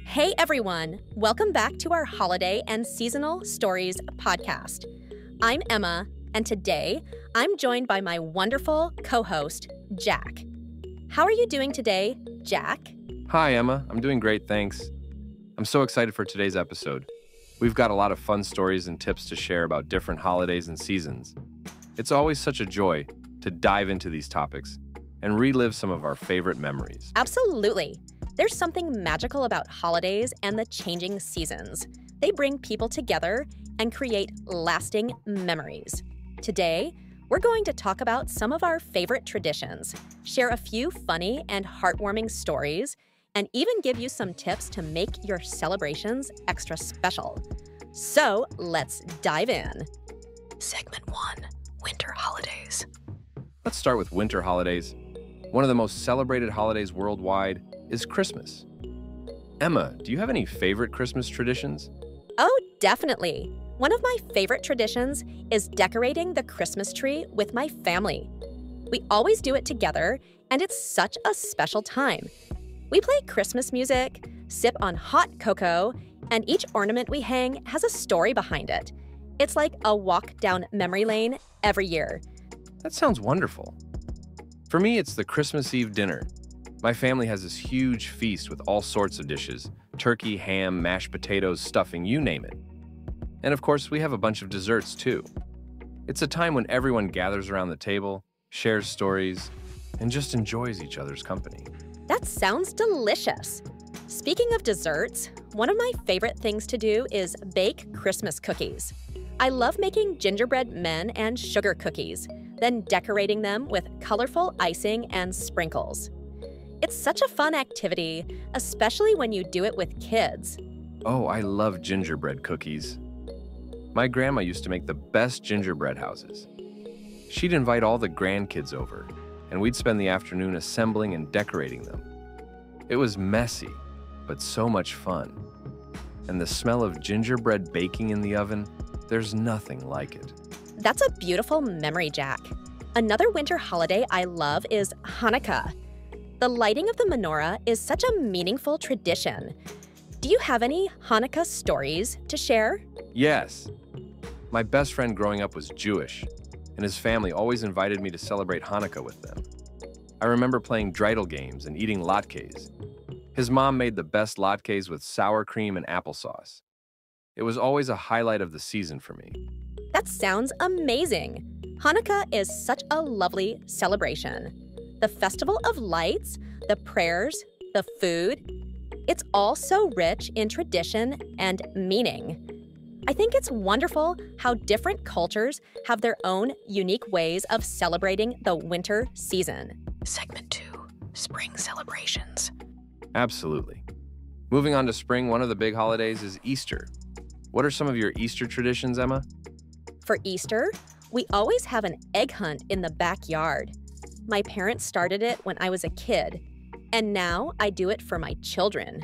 Hey everyone, welcome back to our Holiday and Seasonal Stories podcast. I'm Emma, and today I'm joined by my wonderful co-host, Jack. How are you doing today, Jack? Hi, Emma. I'm doing great, thanks. I'm so excited for today's episode. We've got a lot of fun stories and tips to share about different holidays and seasons. It's always such a joy to dive into these topics and relive some of our favorite memories. Absolutely. There's something magical about holidays and the changing seasons. They bring people together and create lasting memories. Today, we're going to talk about some of our favorite traditions, share a few funny and heartwarming stories, and even give you some tips to make your celebrations extra special. So, let's dive in. Segment 1, Winter Holidays. Let's start with winter holidays. One of the most celebrated holidays worldwide is Christmas. Emma, do you have any favorite Christmas traditions? Oh, definitely. One of my favorite traditions is decorating the Christmas tree with my family. We always do it together, and it's such a special time. We play Christmas music, sip on hot cocoa, and each ornament we hang has a story behind it. It's like a walk down memory lane every year. That sounds wonderful. For me, it's the Christmas Eve dinner. My family has this huge feast with all sorts of dishes: turkey, ham, mashed potatoes, stuffing, you name it. And of course, we have a bunch of desserts too. It's a time when everyone gathers around the table, shares stories, and just enjoys each other's company. That sounds delicious. Speaking of desserts, one of my favorite things to do is bake Christmas cookies. I love making gingerbread men and sugar cookies, then decorating them with colorful icing and sprinkles. It's such a fun activity, especially when you do it with kids. Oh, I love gingerbread cookies. My grandma used to make the best gingerbread houses. She'd invite all the grandkids over, and we'd spend the afternoon assembling and decorating them. It was messy, but so much fun. And the smell of gingerbread baking in the oven, there's nothing like it. That's a beautiful memory, Jack. Another winter holiday I love is Hanukkah. The lighting of the menorah is such a meaningful tradition. Do you have any Hanukkah stories to share? Yes. My best friend growing up was Jewish, and his family always invited me to celebrate Hanukkah with them. I remember playing dreidel games and eating latkes. His mom made the best latkes with sour cream and applesauce. It was always a highlight of the season for me. That sounds amazing. Hanukkah is such a lovely celebration. The festival of lights, the prayers, the food, it's all so rich in tradition and meaning. I think it's wonderful how different cultures have their own unique ways of celebrating the winter season. Segment 2, Spring Celebrations. Absolutely. Moving on to spring, one of the big holidays is Easter. What are some of your Easter traditions, Emma? For Easter, we always have an egg hunt in the backyard. My parents started it when I was a kid, and now I do it for my children.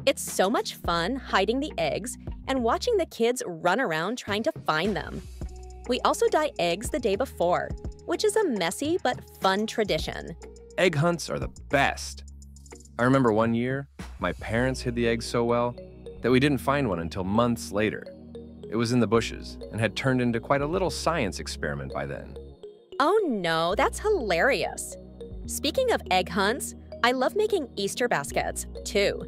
It's so much fun hiding the eggs and watching the kids run around trying to find them. We also dye eggs the day before, which is a messy but fun tradition. Egg hunts are the best. I remember one year, my parents hid the eggs so well that we didn't find one until months later. It was in the bushes and had turned into quite a little science experiment by then. Oh no, that's hilarious. Speaking of egg hunts, I love making Easter baskets, too.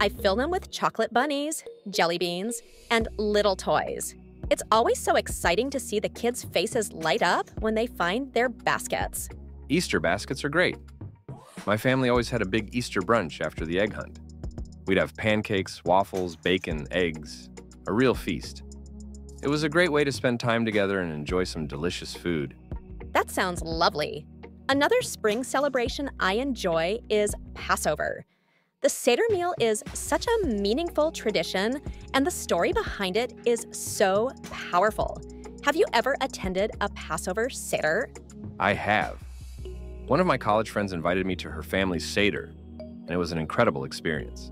I fill them with chocolate bunnies, jelly beans, and little toys. It's always so exciting to see the kids' faces light up when they find their baskets. Easter baskets are great. My family always had a big Easter brunch after the egg hunt. We'd have pancakes, waffles, bacon, eggs, a real feast. It was a great way to spend time together and enjoy some delicious food. That sounds lovely. Another spring celebration I enjoy is Passover. The Seder meal is such a meaningful tradition, and the story behind it is so powerful. Have you ever attended a Passover Seder? I have. One of my college friends invited me to her family's Seder, and it was an incredible experience.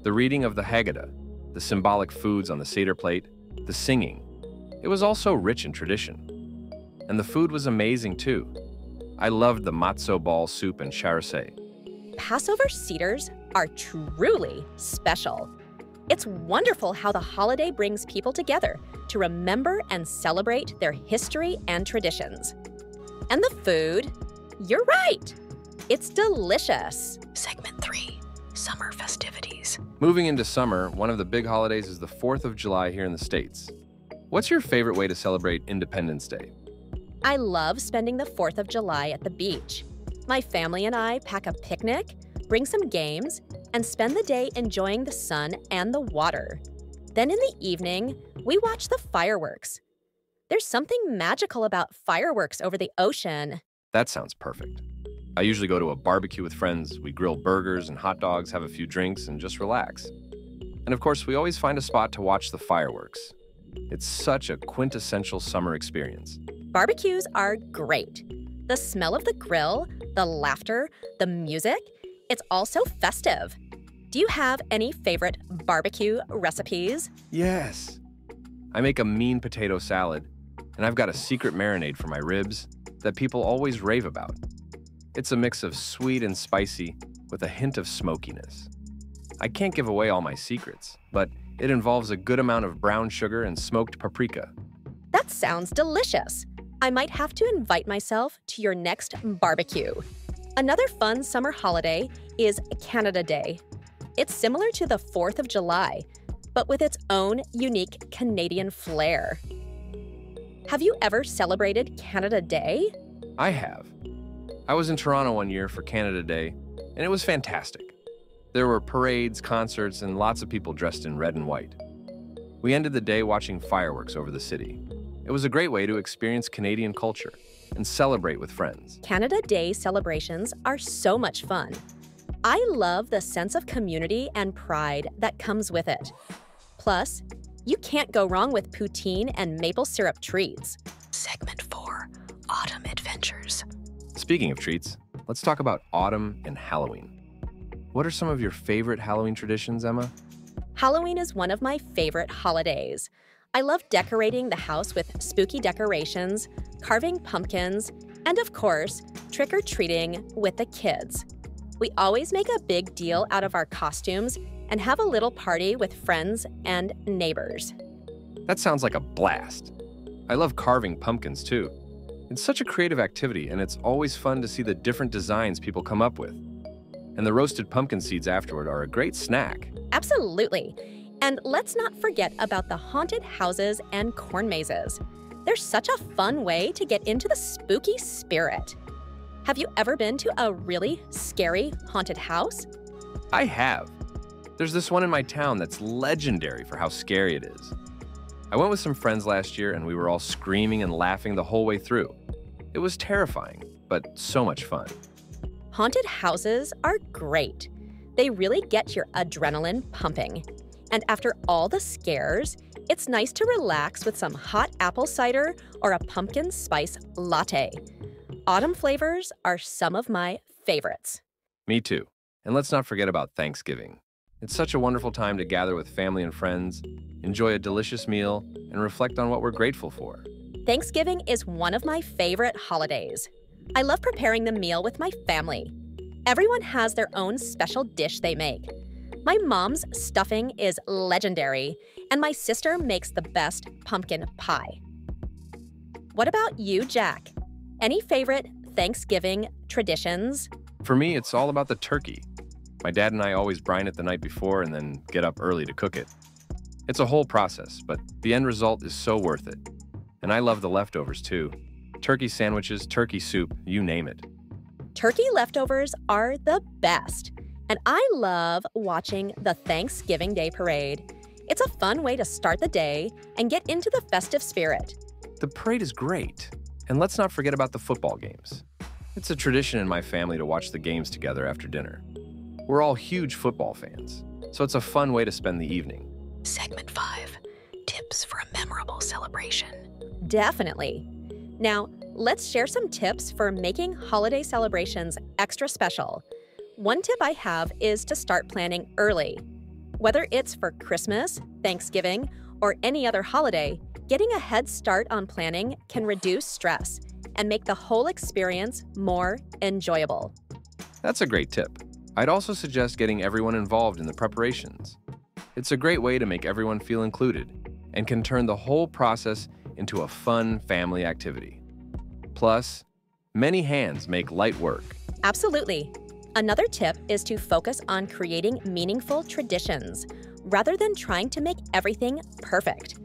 The reading of the Haggadah, the symbolic foods on the Seder plate, the singing. It was all so rich in tradition. And the food was amazing too. I loved the matzo ball soup and charasé. Passover cedars are truly special. It's wonderful how the holiday brings people together to remember and celebrate their history and traditions. And the food, you're right, it's delicious. Segment 3, Summer Festivities. Moving into summer, one of the big holidays is the 4th of July here in the States. What's your favorite way to celebrate Independence Day? I love spending the 4th of July at the beach. My family and I pack a picnic, bring some games, and spend the day enjoying the sun and the water. Then in the evening, we watch the fireworks. There's something magical about fireworks over the ocean. That sounds perfect. I usually go to a barbecue with friends. We grill burgers and hot dogs, have a few drinks, and just relax. And of course, we always find a spot to watch the fireworks. It's such a quintessential summer experience. Barbecues are great. The smell of the grill, the laughter, the music, it's also festive. Do you have any favorite barbecue recipes? Yes. I make a mean potato salad, and I've got a secret marinade for my ribs that people always rave about. It's a mix of sweet and spicy with a hint of smokiness. I can't give away all my secrets, but it involves a good amount of brown sugar and smoked paprika. That sounds delicious. I might have to invite myself to your next barbecue. Another fun summer holiday is Canada Day. It's similar to the 4th of July, but with its own unique Canadian flair. Have you ever celebrated Canada Day? I have. I was in Toronto one year for Canada Day, and it was fantastic. There were parades, concerts, and lots of people dressed in red and white. We ended the day watching fireworks over the city. It was a great way to experience Canadian culture and celebrate with friends. Canada Day celebrations are so much fun. I love the sense of community and pride that comes with it. Plus, you can't go wrong with poutine and maple syrup treats. Segment 4, Autumn Adventures. Speaking of treats, let's talk about autumn and Halloween. What are some of your favorite Halloween traditions, Emma? Halloween is one of my favorite holidays. I love decorating the house with spooky decorations, carving pumpkins, and of course, trick-or-treating with the kids. We always make a big deal out of our costumes and have a little party with friends and neighbors. That sounds like a blast. I love carving pumpkins too. It's such a creative activity, and it's always fun to see the different designs people come up with. And the roasted pumpkin seeds afterward are a great snack. Absolutely. And let's not forget about the haunted houses and corn mazes. They're such a fun way to get into the spooky spirit. Have you ever been to a really scary haunted house? I have. There's this one in my town that's legendary for how scary it is. I went with some friends last year, and we were all screaming and laughing the whole way through. It was terrifying, but so much fun. Haunted houses are great. They really get your adrenaline pumping. And after all the scares, it's nice to relax with some hot apple cider or a pumpkin spice latte. Autumn flavors are some of my favorites. Me too. And let's not forget about Thanksgiving. It's such a wonderful time to gather with family and friends, enjoy a delicious meal, and reflect on what we're grateful for. Thanksgiving is one of my favorite holidays. I love preparing the meal with my family. Everyone has their own special dish they make. My mom's stuffing is legendary, and my sister makes the best pumpkin pie. What about you, Jack? Any favorite Thanksgiving traditions? For me, it's all about the turkey. My dad and I always brine it the night before and then get up early to cook it. It's a whole process, but the end result is so worth it. And I love the leftovers too. Turkey sandwiches, turkey soup, you name it. Turkey leftovers are the best. And I love watching the Thanksgiving Day Parade. It's a fun way to start the day and get into the festive spirit. The parade is great. And let's not forget about the football games. It's a tradition in my family to watch the games together after dinner. We're all huge football fans, so it's a fun way to spend the evening. Segment 5, Tips for a Memorable Celebration. Definitely. Now, let's share some tips for making holiday celebrations extra special. One tip I have is to start planning early. Whether it's for Christmas, Thanksgiving, or any other holiday, getting a head start on planning can reduce stress and make the whole experience more enjoyable. That's a great tip. I'd also suggest getting everyone involved in the preparations. It's a great way to make everyone feel included and can turn the whole process into a fun family activity. Plus, many hands make light work. Absolutely. Another tip is to focus on creating meaningful traditions rather than trying to make everything perfect.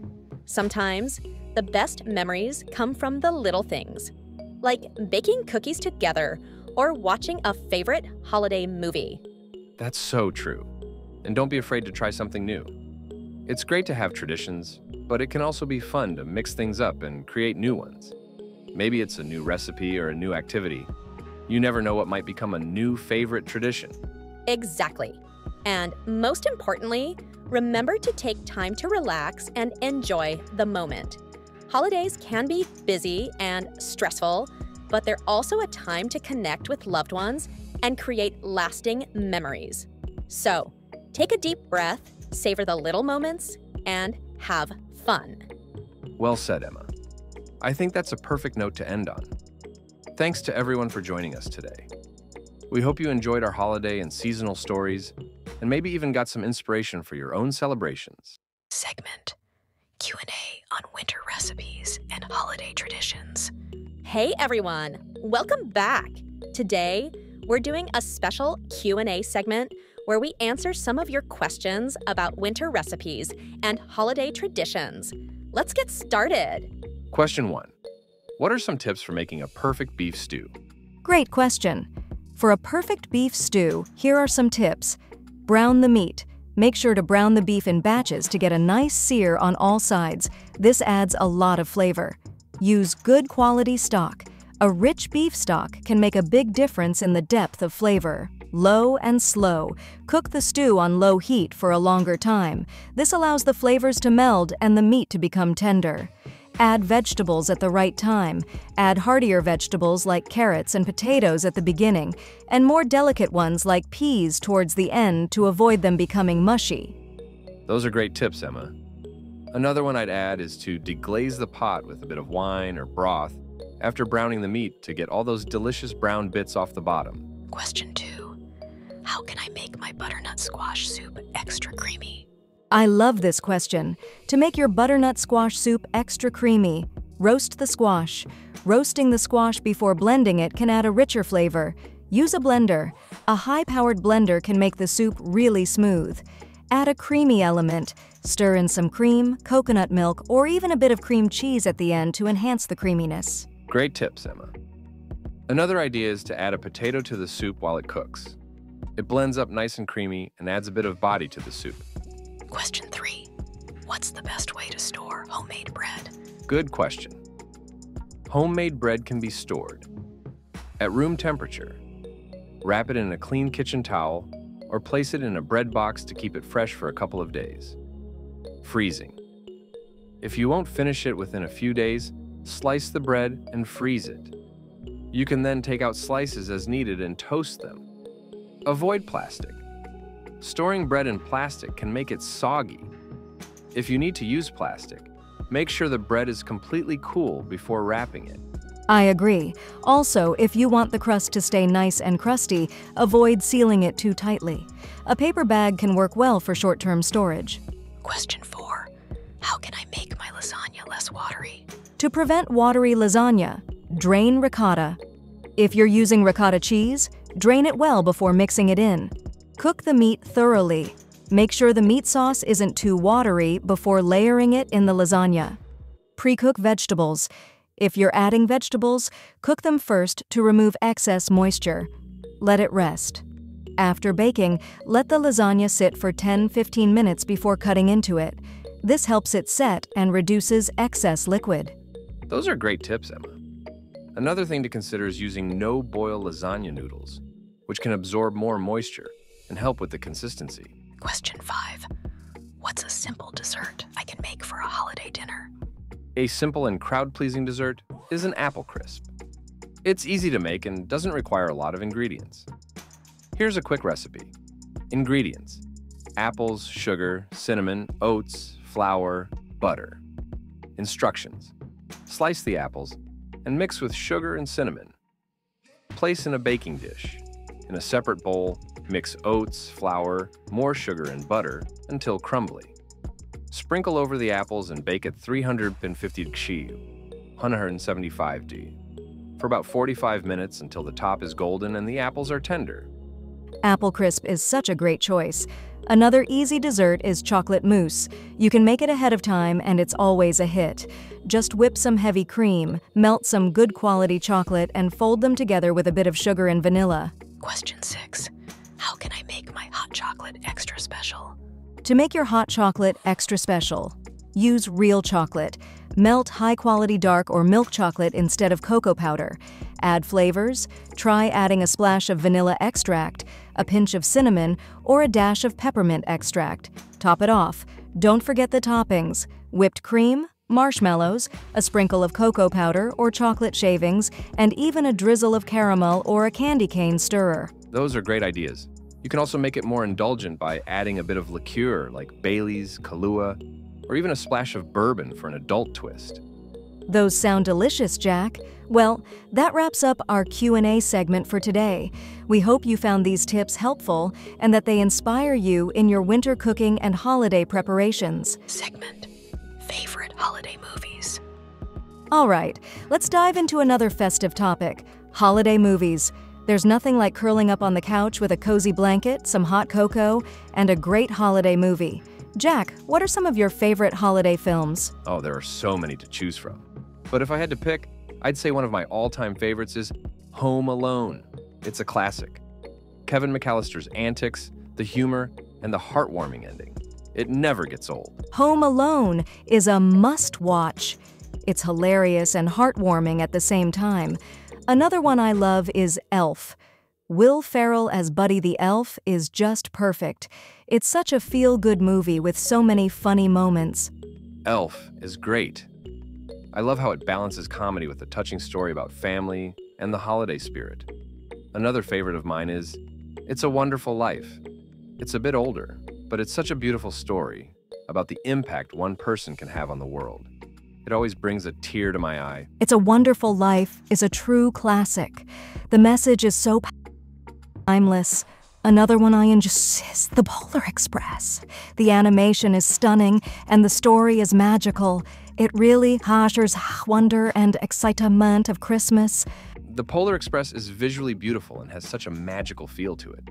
Sometimes, the best memories come from the little things, like baking cookies together or watching a favorite holiday movie. That's so true. And don't be afraid to try something new. It's great to have traditions, but it can also be fun to mix things up and create new ones. Maybe it's a new recipe or a new activity. You never know what might become a new favorite tradition. Exactly. And most importantly, remember to take time to relax and enjoy the moment. Holidays can be busy and stressful, but they're also a time to connect with loved ones and create lasting memories. So, take a deep breath, savor the little moments, and have fun. Well said, Emma. I think that's a perfect note to end on. Thanks to everyone for joining us today. We hope you enjoyed our holiday and seasonal stories, and maybe even got some inspiration for your own celebrations. Segment Q&A on winter recipes and holiday traditions. Hey everyone, welcome back. Today, we're doing a special Q&A segment where we answer some of your questions about winter recipes and holiday traditions. Let's get started. Question 1. What are some tips for making a perfect beef stew? Great question. For a perfect beef stew, here are some tips. Brown the meat. Make sure to brown the beef in batches to get a nice sear on all sides. This adds a lot of flavor. Use good quality stock. A rich beef stock can make a big difference in the depth of flavor. Low and slow. Cook the stew on low heat for a longer time. This allows the flavors to meld and the meat to become tender. Add vegetables at the right time. Add heartier vegetables like carrots and potatoes at the beginning, and more delicate ones like peas towards the end to avoid them becoming mushy. Those are great tips, Emma. Another one I'd add is to deglaze the pot with a bit of wine or broth after browning the meat to get all those delicious brown bits off the bottom. Question 2. How can I make my butternut squash soup extra creamy? I love this question. To make your butternut squash soup extra creamy, roast the squash. Roasting the squash before blending it can add a richer flavor. Use a blender. A high-powered blender can make the soup really smooth. Add a creamy element. Stir in some cream, coconut milk, or even a bit of cream cheese at the end to enhance the creaminess. Great tips, Emma. Another idea is to add a potato to the soup while it cooks. It blends up nice and creamy and adds a bit of body to the soup. Question 3. What's the best way to store homemade bread? Good question. Homemade bread can be stored at room temperature. Wrap it in a clean kitchen towel or place it in a bread box to keep it fresh for a couple of days. Freezing. If you won't finish it within a few days, slice the bread and freeze it. You can then take out slices as needed and toast them. Avoid plastic. Storing bread in plastic can make it soggy. If you need to use plastic, make sure the bread is completely cool before wrapping it. I agree. Also, if you want the crust to stay nice and crusty, avoid sealing it too tightly. A paper bag can work well for short-term storage. Question 4. How can I make my lasagna less watery? To prevent watery lasagna, drain ricotta. If you're using ricotta cheese, drain it well before mixing it in. Cook the meat thoroughly. Make sure the meat sauce isn't too watery before layering it in the lasagna. Pre-cook vegetables. If you're adding vegetables, cook them first to remove excess moisture. Let it rest. After baking, let the lasagna sit for 10-15 minutes before cutting into it. This helps it set and reduces excess liquid. Those are great tips, Emma. Another thing to consider is using no-boil lasagna noodles, which can absorb more moisture and help with the consistency. Question 5. What's a simple dessert I can make for a holiday dinner? A simple and crowd-pleasing dessert is an apple crisp. It's easy to make and doesn't require a lot of ingredients. Here's a quick recipe. Ingredients: apples, sugar, cinnamon, oats, flour, butter. Instructions: slice the apples and mix with sugar and cinnamon. Place in a baking dish. In a separate bowl, mix oats, flour, more sugar, and butter until crumbly. Sprinkle over the apples and bake at 350 degrees, 175 degrees, for about 45 minutes until the top is golden and the apples are tender. Apple crisp is such a great choice. Another easy dessert is chocolate mousse. You can make it ahead of time and it's always a hit. Just whip some heavy cream, melt some good quality chocolate, and fold them together with a bit of sugar and vanilla. Question 6. How can I make my hot chocolate extra special? To make your hot chocolate extra special, use real chocolate. Melt high-quality dark or milk chocolate instead of cocoa powder. Add flavors. Try adding a splash of vanilla extract, a pinch of cinnamon, or a dash of peppermint extract. Top it off. Don't forget the toppings: whipped cream, marshmallows, a sprinkle of cocoa powder or chocolate shavings, and even a drizzle of caramel or a candy cane stirrer. Those are great ideas. You can also make it more indulgent by adding a bit of liqueur like Bailey's, Kahlua, or even a splash of bourbon for an adult twist. Those sound delicious, Jack. Well, that wraps up our Q&A segment for today. We hope you found these tips helpful and that they inspire you in your winter cooking and holiday preparations. Segment: Favorite holiday movies. All right, let's dive into another festive topic: holiday movies. There's nothing like curling up on the couch with a cozy blanket, some hot cocoa, and a great holiday movie. Jack, what are some of your favorite holiday films? Oh, there are so many to choose from. But if I had to pick, I'd say one of my all-time favorites is Home Alone. It's a classic. Kevin McAllister's antics, the humor, and the heartwarming ending. It never gets old. Home Alone is a must-watch. It's hilarious and heartwarming at the same time. Another one I love is Elf. Will Ferrell as Buddy the Elf is just perfect. It's such a feel-good movie with so many funny moments. Elf is great. I love how it balances comedy with a touching story about family and the holiday spirit. Another favorite of mine is It's a Wonderful Life. It's a bit older, but it's such a beautiful story about the impact one person can have on the world. It always brings a tear to my eye. It's a Wonderful Life is a true classic. The message is so timeless. Another one I enjoy is The Polar Express. The animation is stunning and the story is magical. It really captures wonder and excitement of Christmas. The Polar Express is visually beautiful and has such a magical feel to it.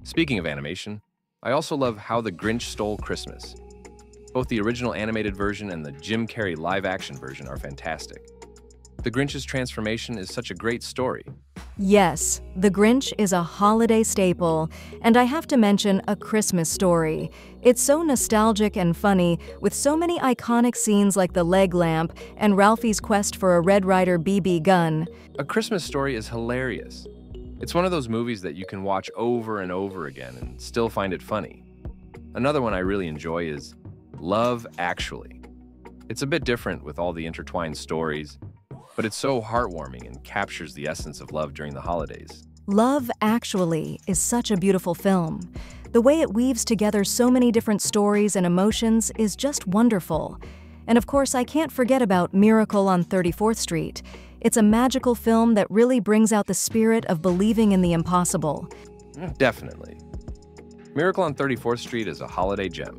Speaking of animation, I also love How the Grinch Stole Christmas. Both the original animated version and the Jim Carrey live-action version are fantastic. The Grinch's transformation is such a great story. Yes, The Grinch is a holiday staple, and I have to mention A Christmas Story. It's so nostalgic and funny, with so many iconic scenes like the leg lamp and Ralphie's quest for a Red Ryder BB gun. A Christmas Story is hilarious. It's one of those movies that you can watch over and over again and still find it funny. Another one I really enjoy is Love Actually. It's a bit different with all the intertwined stories, but it's so heartwarming and captures the essence of love during the holidays. Love Actually is such a beautiful film. The way it weaves together so many different stories and emotions is just wonderful. And of course, I can't forget about Miracle on 34th Street. It's a magical film that really brings out the spirit of believing in the impossible. Definitely. Miracle on 34th Street is a holiday gem.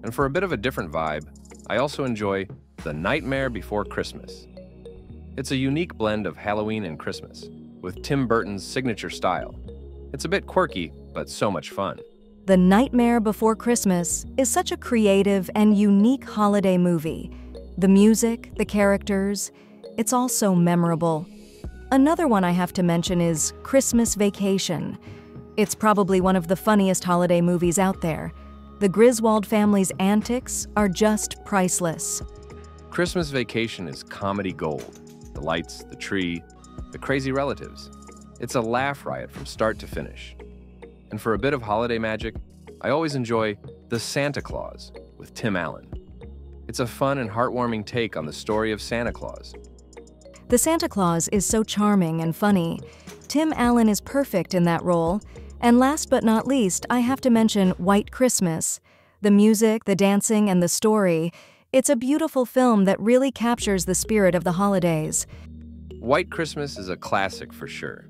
And for a bit of a different vibe, I also enjoy The Nightmare Before Christmas. It's a unique blend of Halloween and Christmas, with Tim Burton's signature style. It's a bit quirky, but so much fun. The Nightmare Before Christmas is such a creative and unique holiday movie. The music, the characters, it's all so memorable. Another one I have to mention is Christmas Vacation. It's probably one of the funniest holiday movies out there. The Griswold family's antics are just priceless. Christmas Vacation is comedy gold. The lights, the tree, the crazy relatives. It's a laugh riot from start to finish. And for a bit of holiday magic, I always enjoy The Santa Claus with Tim Allen. It's a fun and heartwarming take on the story of Santa Claus. The Santa Claus is so charming and funny. Tim Allen is perfect in that role. And last but not least, I have to mention White Christmas. The music, the dancing, and the story. It's a beautiful film that really captures the spirit of the holidays. White Christmas is a classic for sure.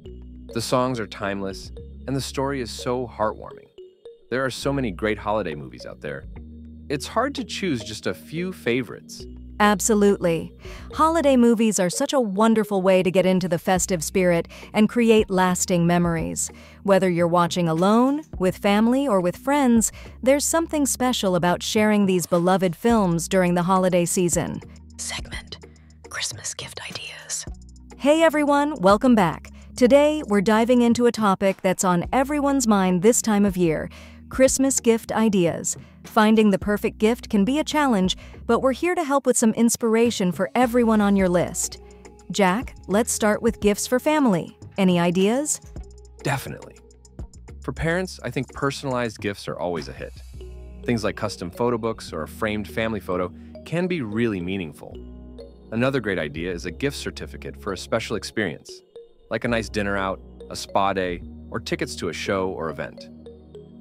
The songs are timeless, and the story is so heartwarming. There are so many great holiday movies out there. It's hard to choose just a few favorites. Absolutely. Holiday movies are such a wonderful way to get into the festive spirit and create lasting memories. Whether you're watching alone, with family, or with friends, there's something special about sharing these beloved films during the holiday season. Segment: Christmas gift ideas. Hey everyone, welcome back. Today, we're diving into a topic that's on everyone's mind this time of year: Christmas gift ideas. Finding the perfect gift can be a challenge, but we're here to help with some inspiration for everyone on your list. Jack, let's start with gifts for family. Any ideas? Definitely. For parents, I think personalized gifts are always a hit. Things like custom photo books or a framed family photo can be really meaningful. Another great idea is a gift certificate for a special experience, like a nice dinner out, a spa day, or tickets to a show or event.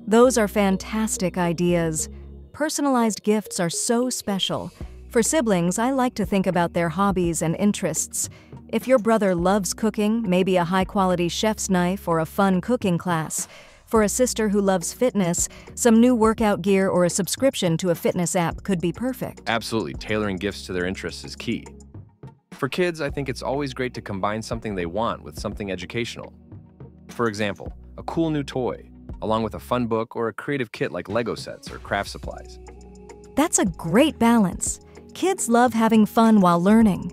Those are fantastic ideas. Personalized gifts are so special. For siblings, I like to think about their hobbies and interests. If your brother loves cooking, maybe a high-quality chef's knife or a fun cooking class. For a sister who loves fitness, some new workout gear or a subscription to a fitness app could be perfect. Absolutely, tailoring gifts to their interests is key. For kids, I think it's always great to combine something they want with something educational. For example, a cool new toy, along with a fun book or a creative kit like Lego sets or craft supplies. That's a great balance. Kids love having fun while learning.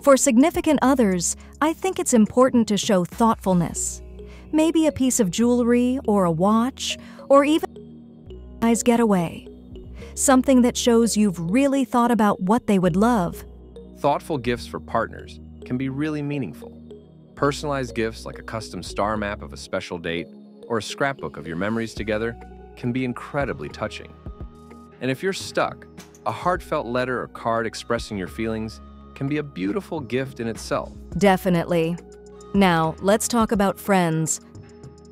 For significant others, I think it's important to show thoughtfulness. Maybe a piece of jewelry or a watch, or even a surprise getaway. Something that shows you've really thought about what they would love. Thoughtful gifts for partners can be really meaningful. Personalized gifts like a custom star map of a special date or a scrapbook of your memories together can be incredibly touching. And if you're stuck, a heartfelt letter or card expressing your feelings can be a beautiful gift in itself. Definitely. Now, let's talk about friends.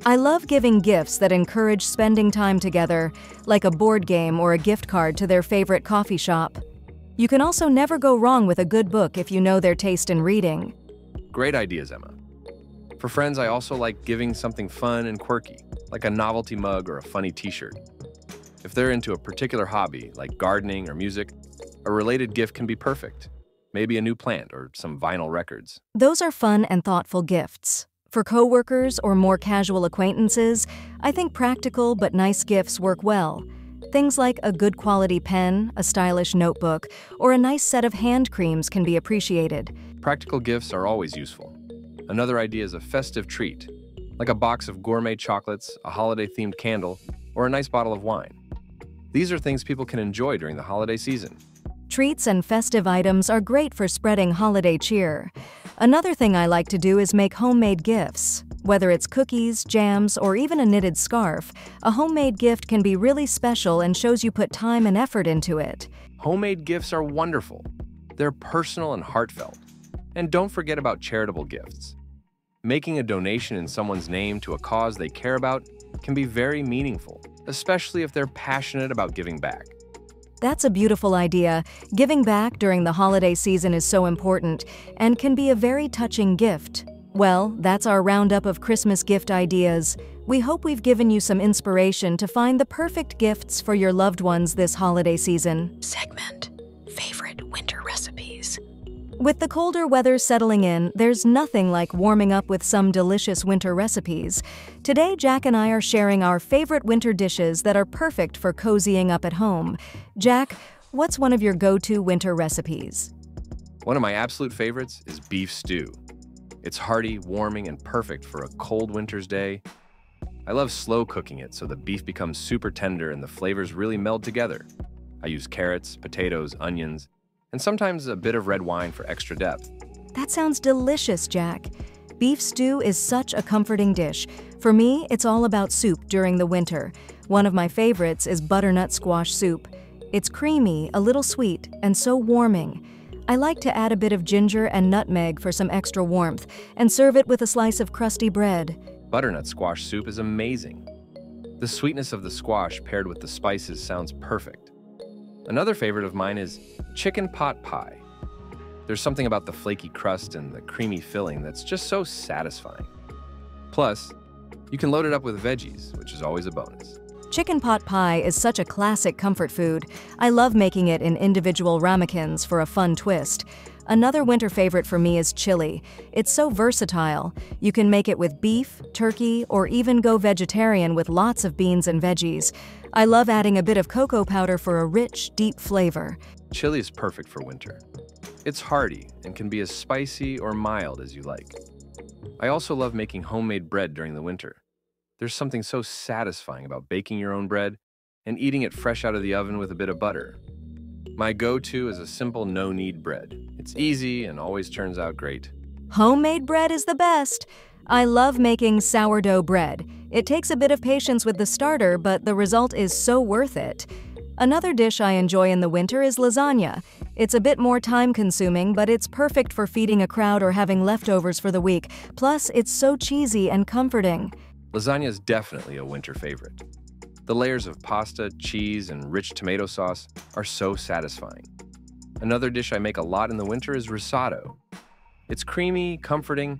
I love giving gifts that encourage spending time together, like a board game or a gift card to their favorite coffee shop. You can also never go wrong with a good book if you know their taste in reading. Great ideas, Emma. For friends, I also like giving something fun and quirky, like a novelty mug or a funny t-shirt. If they're into a particular hobby, like gardening or music, a related gift can be perfect. Maybe a new plant or some vinyl records. Those are fun and thoughtful gifts. For coworkers or more casual acquaintances, I think practical but nice gifts work well. Things like a good quality pen, a stylish notebook, or a nice set of hand creams can be appreciated. Practical gifts are always useful. Another idea is a festive treat, like a box of gourmet chocolates, a holiday-themed candle, or a nice bottle of wine. These are things people can enjoy during the holiday season. Treats and festive items are great for spreading holiday cheer. Another thing I like to do is make homemade gifts. Whether it's cookies, jams, or even a knitted scarf, a homemade gift can be really special and shows you put time and effort into it. Homemade gifts are wonderful. They're personal and heartfelt. And don't forget about charitable gifts. Making a donation in someone's name to a cause they care about can be very meaningful, especially if they're passionate about giving back. That's a beautiful idea. Giving back during the holiday season is so important and can be a very touching gift. Well, that's our roundup of Christmas gift ideas. We hope we've given you some inspiration to find the perfect gifts for your loved ones this holiday season. Segment: Favorite winter recipes. With the colder weather settling in, there's nothing like warming up with some delicious winter recipes. Today, Jack and I are sharing our favorite winter dishes that are perfect for cozying up at home. Jack, what's one of your go-to winter recipes? One of my absolute favorites is beef stew. It's hearty, warming, and perfect for a cold winter's day. I love slow cooking it so the beef becomes super tender and the flavors really meld together. I use carrots, potatoes, onions, and sometimes a bit of red wine for extra depth. That sounds delicious, Jack. Beef stew is such a comforting dish. For me, it's all about soup during the winter. One of my favorites is butternut squash soup. It's creamy, a little sweet, and so warming. I like to add a bit of ginger and nutmeg for some extra warmth, and serve it with a slice of crusty bread. Butternut squash soup is amazing. The sweetness of the squash paired with the spices sounds perfect. Another favorite of mine is chicken pot pie. There's something about the flaky crust and the creamy filling that's just so satisfying. Plus, you can load it up with veggies, which is always a bonus. Chicken pot pie is such a classic comfort food. I love making it in individual ramekins for a fun twist. Another winter favorite for me is chili. It's so versatile. You can make it with beef, turkey, or even go vegetarian with lots of beans and veggies. I love adding a bit of cocoa powder for a rich, deep flavor. Chili is perfect for winter. It's hearty and can be as spicy or mild as you like. I also love making homemade bread during the winter. There's something so satisfying about baking your own bread and eating it fresh out of the oven with a bit of butter. My go-to is a simple no-knead bread. It's easy and always turns out great. Homemade bread is the best. I love making sourdough bread. It takes a bit of patience with the starter, but the result is so worth it. Another dish I enjoy in the winter is lasagna. It's a bit more time-consuming, but it's perfect for feeding a crowd or having leftovers for the week. Plus, it's so cheesy and comforting. Lasagna is definitely a winter favorite. The layers of pasta, cheese, and rich tomato sauce are so satisfying. Another dish I make a lot in the winter is risotto. It's creamy, comforting,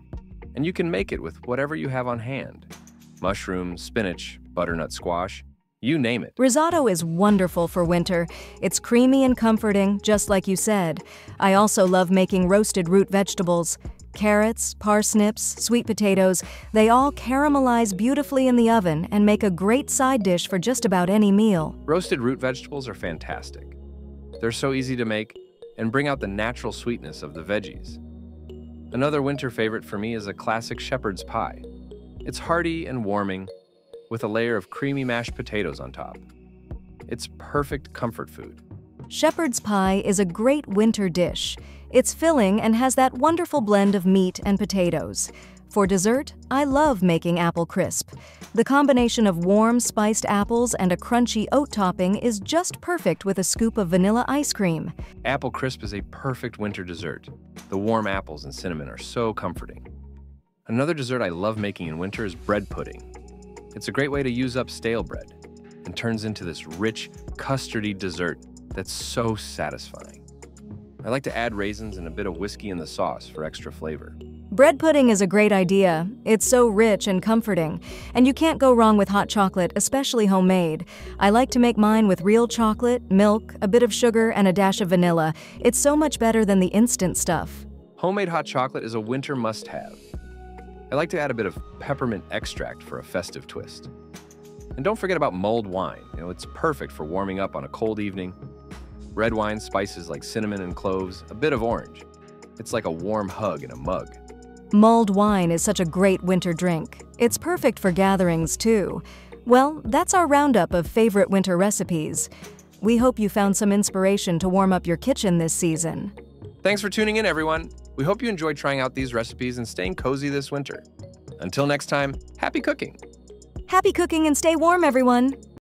and you can make it with whatever you have on hand. Mushrooms, spinach, butternut squash, you name it. Risotto is wonderful for winter. It's creamy and comforting, just like you said. I also love making roasted root vegetables. Carrots, parsnips, sweet potatoes, they all caramelize beautifully in the oven and make a great side dish for just about any meal. Roasted root vegetables are fantastic. They're so easy to make and bring out the natural sweetness of the veggies. Another winter favorite for me is a classic shepherd's pie. It's hearty and warming, with a layer of creamy mashed potatoes on top. It's perfect comfort food. Shepherd's pie is a great winter dish. It's filling and has that wonderful blend of meat and potatoes. For dessert, I love making apple crisp. The combination of warm, spiced apples and a crunchy oat topping is just perfect with a scoop of vanilla ice cream. Apple crisp is a perfect winter dessert. The warm apples and cinnamon are so comforting. Another dessert I love making in winter is bread pudding. It's a great way to use up stale bread and turns into this rich, custardy dessert that's so satisfying. I like to add raisins and a bit of whiskey in the sauce for extra flavor. Bread pudding is a great idea. It's so rich and comforting, and you can't go wrong with hot chocolate, especially homemade. I like to make mine with real chocolate, milk, a bit of sugar, and a dash of vanilla. It's so much better than the instant stuff. Homemade hot chocolate is a winter must-have. I like to add a bit of peppermint extract for a festive twist. And don't forget about mulled wine. It's perfect for warming up on a cold evening. Red wine, spices like cinnamon and cloves, a bit of orange. It's like a warm hug in a mug. Mulled wine is such a great winter drink. It's perfect for gatherings, too. Well, that's our roundup of favorite winter recipes. We hope you found some inspiration to warm up your kitchen this season. Thanks for tuning in, everyone. We hope you enjoyed trying out these recipes and staying cozy this winter. Until next time, happy cooking! Happy cooking and stay warm, everyone!